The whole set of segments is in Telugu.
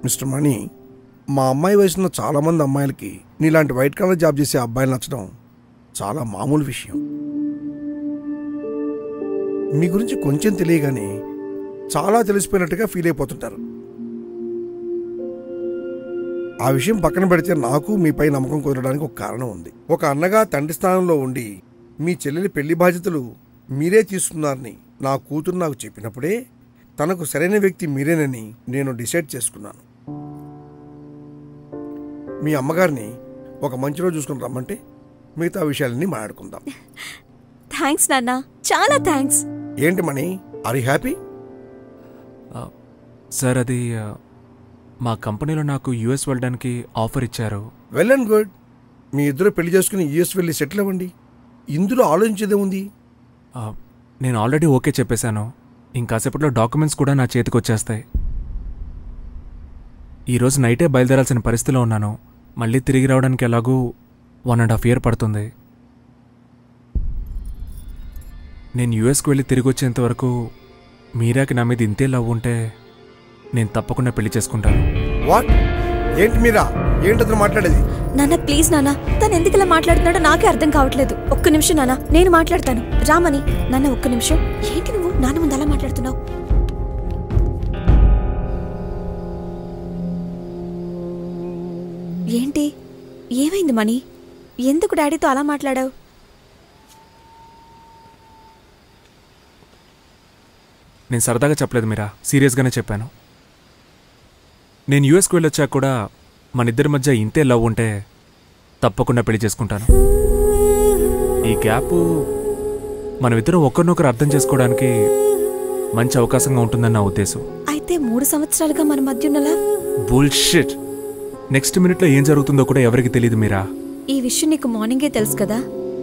మిస్టర్ మణి, మా అమ్మాయి వయసున్న చాలామంది అమ్మాయిలకి నీలాంటి వైట్ కలర్ జాబ్ చేసే అబ్బాయిలు నచ్చడం చాలా మామూలు విషయం. మీ గురించి కొంచెం తెలియగానే చాలా తెలిసిపోయినట్టుగా ఫీల్ అయిపోతుంటారు. ఆ విషయం పక్కన పెడితే నాకు మీపై నమ్మకం కుదరడానికి ఒక కారణం ఉంది. ఒక అన్నగా తండ్రి స్థానంలో ఉండి మీ చెల్లెలి పెళ్లి బాధ్యతలు మీరే తీసుకున్నారని నా కూతురు నాకు చెప్పినప్పుడే తనకు సరైన వ్యక్తి మీరేనని నేను డిసైడ్ చేసుకున్నాను. మీ అమ్మగారిని ఒక మంచి రోజు చూసుకుని రమ్మంటే మిగతా విషయాలన్నీ మాట్లాడుకుందాం. థ్యాంక్స్ నాన్న, చాలా థ్యాంక్స్. ఏంటి మణి, ఆర్ యు హ్యాపీ? సార్, అది మా కంపెనీలో నాకు యూఎస్ వెళ్ళడానికి ఆఫర్ ఇచ్చారు. Well and good. మీ ఇద్దరు పెళ్లి చేసుకుని యూఎస్ వెళ్ళి సెటిల్ అవ్వండి. ఇందులో ఆలోచించేదే ఉంది. నేను ఆల్రెడీ ఓకే చెప్పేశాను. ఇంకాసేపట్లో డాక్యుమెంట్స్ కూడా నా చేతికి వచ్చేస్తాయి. ఈరోజు నైటే బయలుదేరాల్సిన పరిస్థితిలో ఉన్నాను. మళ్ళీ తిరిగి రావడానికి ఎలాగూ 1.5 years పడుతుంది. నేను యూఎస్కి వెళ్ళి తిరిగి వచ్చేంత వరకు మీరాకి నా మీద ఇంతే లవ్ ఉంటే నేను తప్పకుండా పెళ్లి చేసుకుంటాను. వాట్? ఏంటి మీరా, ఏంటో మాట్లాడేది? నాన్న ప్లీజ్ నాన్న, తను ఎందుకు ఇలా మాట్లాడుతున్నాడో నాకే అర్థం కావట్లేదు. ఒక్క నిమిషం నాన్న, నేను మాట్లాడతాను. రామని నాన్న, ఒక్క నిమిషం. ఏంటి నువ్వు నాన్న ముందు అలా మాట్లాడుతున్నావు? ఏంటి, ఏమైంది మణి? ఎందుకు డాడీతో అలా మాట్లాడావు? నేను సరదాగా చెప్పలేదు మీరా, సీరియస్గానే చెప్పాను. నేను యూఎస్కి వెళ్ళొచ్చాక కూడా మన ఇద్దరి మధ్య ఇంతే లవ్ ఉంటే తప్పకుండా పెళ్లి చేసుకుంటాను. ఈ గ్యాప్ మనమిద్దరం ఒకరినొకరు అర్థం చేసుకోవడానికి మంచి అవకాశంగా ఉంటుందని నా ఉద్దేశం. అయితే 3 సంవత్సరాలుగా మన మధ్య ఉన్నలా? బుల్షిట్. నెక్స్ట్ మినిట్లో ఏం జరుగుతుందో కూడా ఎవరికి తెలియదు మీరా. ఈ విషయం నీకు మార్నింగే తెలుసు కదా,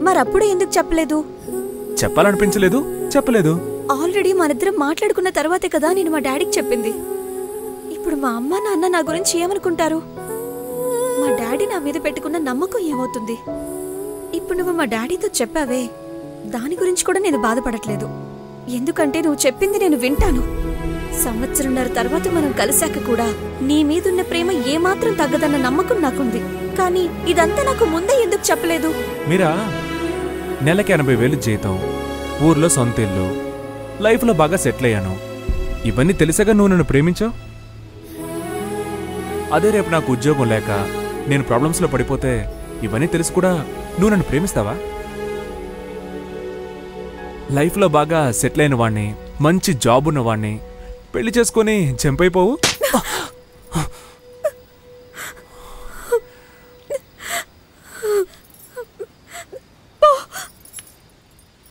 మరప్పుడే ఎందుకు చెప్పలేదు? చెప్పాలనిపించలేదు, చెప్పలేదు. ఆల్రెడీ మనిద్దరం మాట్లాడుకున్న తర్వాతే కదా నేను మా డాడీకి చెప్పింది. ఇప్పుడు మా అమ్మ నాన్న నా గురించి ఏమనుకుంటారు? మా డాడీ నా మీద పెట్టుకున్న నమ్మకం ఏమవుతుంది? ఇప్పుడు నువ్వు మా డాడీతో చెప్పావే, దాని గురించి కూడా నేను బాధపడట్లేదు. ఎందుకంటే నువ్వు చెప్పింది నేను వింటాను. 1.5 సంవత్సరం తర్వాత మనం కలిశాక కూడా నీ మీదున్న ప్రేమ ఏమాత్రం తగ్గదన్న నమ్మకం నాకుంది. కానీ ఇదంతా నాకు ముందే ఎందుకు చెప్పలేదు? మీరా, నెలకి 80,000 జీతం, ఊర్లో సొంత ఇల్లు, లైఫ్లో బాగా సెటిల్ అయ్యాను. ఇవన్నీ తెలిసాక నువ్వు నన్ను ప్రేమించావు. అదే రేపు నాకు ఉద్యోగం లేక నేను ప్రాబ్లమ్స్లో పడిపోతే ఇవన్నీ తెలిసి కూడా నువ్వు నన్ను ప్రేమిస్తావా? లైఫ్లో బాగా సెటిల్ అయిన వాడిని, మంచి జాబ్ ఉన్నవాడిని పెళ్లి చేసుకొని జంప్ అయిపోవు.